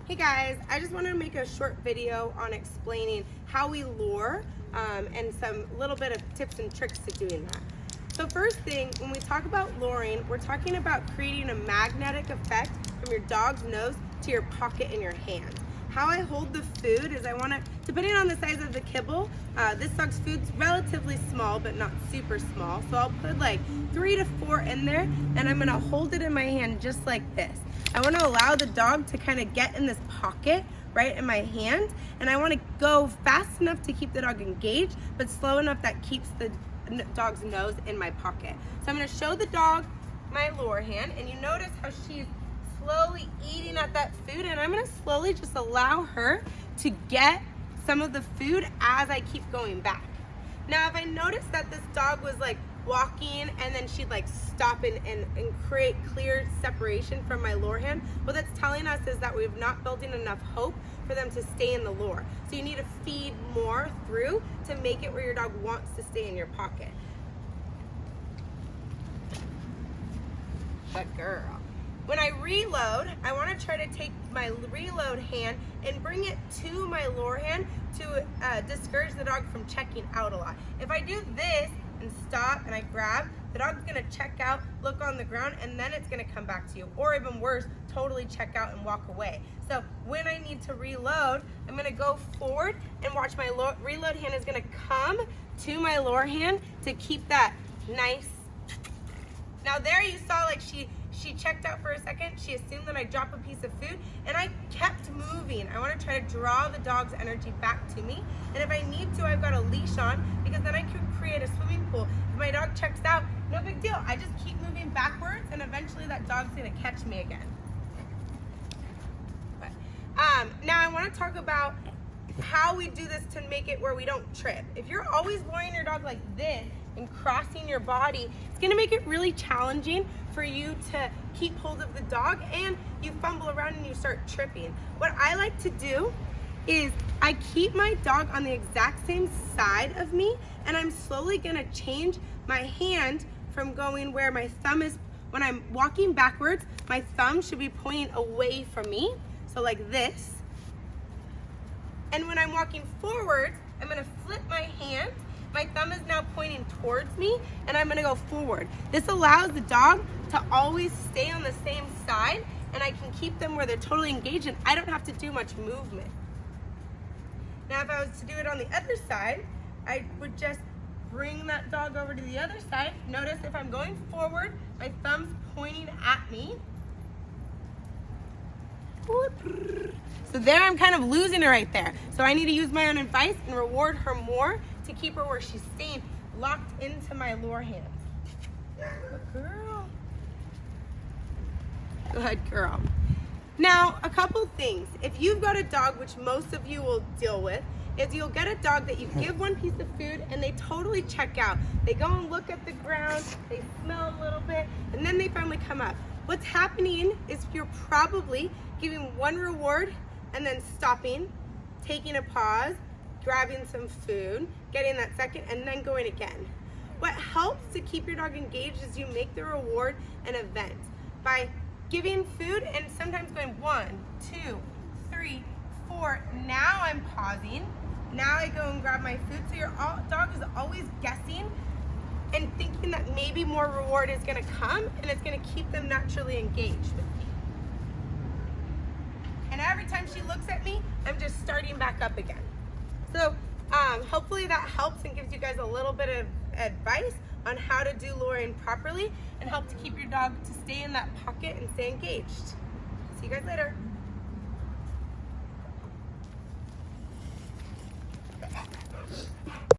Hey guys, I just wanted to make a short video on explaining how we lure and some little bit of tips and tricks to doing that. So first thing, when we talk about luring, we're talking about creating a magnetic effect from your dog's nose to your pocket in your hand. How I hold the food is I want to, depending on the size of the kibble, this dog's food's relatively small but not super small. So I'll put like 3 to 4 in there and I'm going to hold it in my hand just like this. I want to allow the dog to kind of get in this pocket right in my hand, and I want to go fast enough to keep the dog engaged but slow enough that keeps the dog's nose in my pocket. So I'm going to show the dog my lure hand, and you notice how she's slowly eating at that food, and I'm going to slowly just allow her to get some of the food as I keep going back. Now if I notice that this dog was like walking and then she'd like stop and create clear separation from my lure hand, what that's telling us is that we're not building enough hope for them to stay in the lure. So you need to feed more through to make it where your dog wants to stay in your pocket. Good girl. When I reload, I want to try to take my reload hand and bring it to my lure hand to discourage the dog from checking out a lot. If I do this and stop and I grab, the dog's gonna check out, look on the ground, and then it's gonna come back to you. Or even worse, totally check out and walk away. So when I need to reload, I'm gonna go forward and watch my reload hand is gonna come to my lure hand to keep that nice. Now there you saw like she checked out for a second. She assumed that I dropped a piece of food, and I kept moving. I want to try to draw the dog's energy back to me, and if I need to, I've got a leash on, because then I could create a swimming pool. If my dog checks out, no big deal. I just keep moving backwards, and eventually that dog's going to catch me again. But, now I want to talk about how we do this to make it where we don't trip. If you're always luring your dog like this and crossing your body, it's gonna make it really challenging for you to keep hold of the dog, and you fumble around and you start tripping. What I like to do is I keep my dog on the exact same side of me, and I'm slowly gonna change my hand from going where my thumb is. When I'm walking backwards, my thumb should be pointing away from me, so like this. And when I'm walking forward, I'm gonna flip my hand. My thumb is now pointing towards me, and I'm gonna go forward. This allows the dog to always stay on the same side, and I can keep them where they're totally engaged, and I don't have to do much movement. Now if I was to do it on the other side, I would just bring that dog over to the other side. Notice if I'm going forward, my thumb's pointing at me. So there I'm kind of losing her right there. So I need to use my own advice and reward her more to keep her where she's staying locked into my lure hand. Good girl. Good girl. Now, a couple things. If you've got a dog, which most of you will deal with, is you'll get a dog that you give one piece of food and they totally check out. They go and look at the ground, they smell a little bit, and then they finally come up. What's happening is you're probably giving one reward and then stopping, taking a pause, grabbing some food, getting that second, and then going again. What helps to keep your dog engaged is you make the reward an event by giving food and sometimes going 1, 2, 3, 4. Now I'm pausing. Now I go and grab my food. So your dog is always guessing and thinking that maybe more reward is gonna come, and it's gonna keep them naturally engaged with me. And every time she looks at me, I'm just starting back up again. So hopefully that helps and gives you guys a little bit of advice on how to do luring properly and help to keep your dog to stay in that pocket and stay engaged. See you guys later.